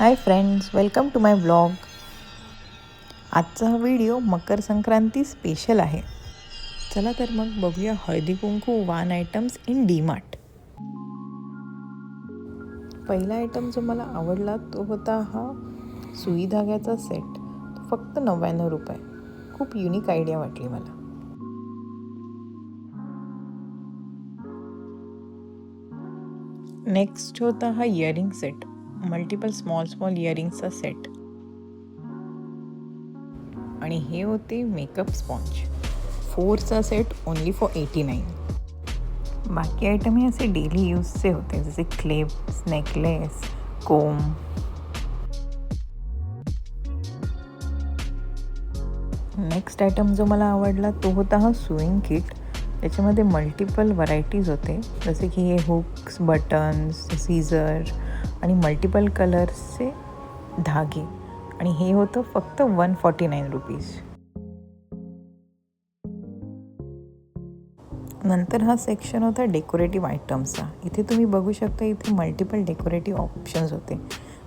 High friends, welcome to my blog. आजचा हा video Makar Sankranti special आहे. चला तर मग बघूया हळदी कुंकू वान आयटम्स इन डी-मार्ट. पहिला आयटम जो मला आवडला तो होता हा सुई धाग्याचा सेट. फक्त 99 रुपये. खूप युनिक आयडिया वाटली मला. नेक्स्ट होता हा इयरिंग सेट. मल्टिपल स्मॉल इयरिंगचा सेट. आणि हे होते मेकअप स्पॉन्ज. 4चा सेट ओनली फॉर 89. बाकी आयटम हे असे डेली यूजचे होते, जसे clips, necklace, comb. Next item जो मला आवडला तो होता हा सुईंग किट. त्याच्यामध्ये मल्टिपल व्हरायटीज होते, जसे की हे हुक्स, बटन्स, सीझर आणि मल्टिपल कलर्सचे धागे. आणि हे होतं फक्त 149 रुपीज. नंतर हा सेक्शन होता डेकोरेटिव्ह आयटम्सचा. इथे तुम्ही बघू शकता, इथे मल्टिपल डेकोरेटिव्ह ऑप्शन्स होते,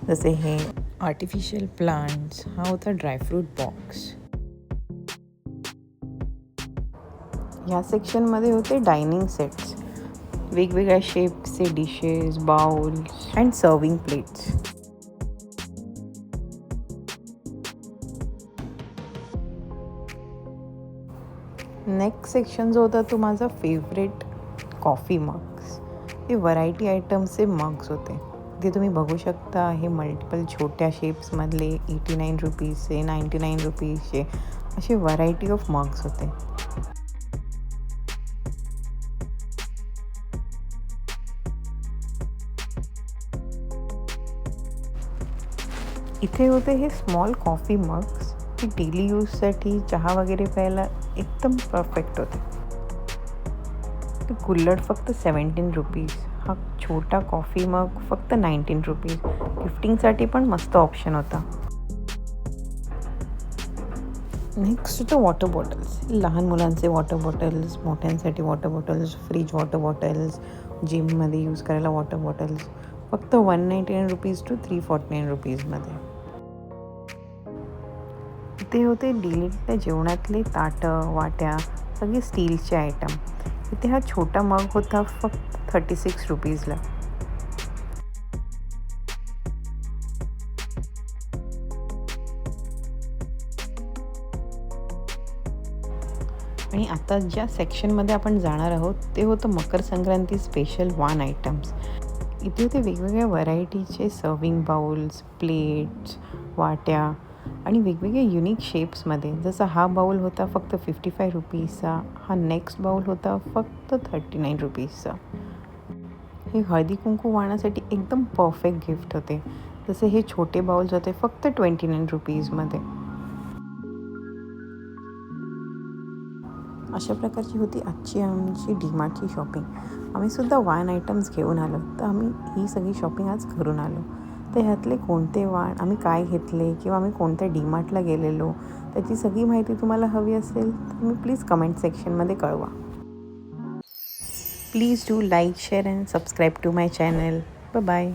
जसे हे आर्टिफिशियल प्लांट्स. हा होता ड्रायफ्रूट बॉक्स. ह्या सेक्शनमध्ये होते डायनिंग सेट्स. वेगवेगळ्या शेप्सचे dishes, bowls and serving plates. Next section जो होता तो माझा फेवरेट, कॉफी मग्स. हे व्हरायटी आयटम्सचे मग्स होते. ते तुम्ही बघू शकता, हे मल्टिपल छोट्या शेप्समधले 89 रुपीजचे, 99 रुपीजचे असे व्हरायटी ऑफ मग्स होते. इथे होते हे स्मॉल कॉफी मग्स. हे डेली यूजसाठी चहा वगैरे प्यायला एकदम परफेक्ट होते. ते कुल्हड फक्त 17 रुपीज. हा छोटा कॉफी मग फक्त 19 रुपीज. गिफ्टिंगसाठी पण मस्त ऑप्शन होता. नेक्स्ट होतं वॉटर बॉटल्स. लहान मुलांचे वॉटर बॉटल्स, मोठ्यांसाठी water bottles, fridge water bottles, जिममध्ये यूज करायला वॉटर बॉटल्स. फक्त 199 रुपीज टू 349 रुपीजमध्ये. इथे होते डेलीच्या जेवणातले ताटं, वाट्या, सगळे स्टीलचे आयटम. इथे हा छोटा मग होता फक्त 36 रुपीजला. आणि आता ज्या सेक्शनमध्ये आपण जाणार आहोत ते होतं मकर संक्रांती स्पेशल वान आयटम्स. इथे होते वेगवेगळ्या व्हरायटीचे सर्विंग बाउल्स, प्लेट्स, वाट्या आणि वेगवेगळे युनिक शेप्समध्ये. जसा हा बाउल होता फक्त 55 रुपीजचा. हा नेक्स्ट बाउल होता फक्त 39 रुपीजचा. हे हळदी कुंकू वाहण्यासाठी एकदम परफेक्ट गिफ्ट होते. जसे हे छोटे बाउल्स होते फक्त 29 रुपीजमध्ये. अशा प्रकारची होती आजची आमची डी-मार्टची शॉपिंग. आम्हीसुद्धा वाण आयटम्स घेऊन आलो, तर आम्ही ही सगळी शॉपिंग आज करून आलो. तर ह्यातले कोणते वाण, आम्ही काय घेतले किंवा आम्ही कोणत्या डी-मार्टला गेलेलो, त्याची सगळी माहिती तुम्हाला हवी असेल तर तुम्ही प्लीज कमेंट सेक्शनमध्ये कळवा. Please do like, share and subscribe to my channel. Bye.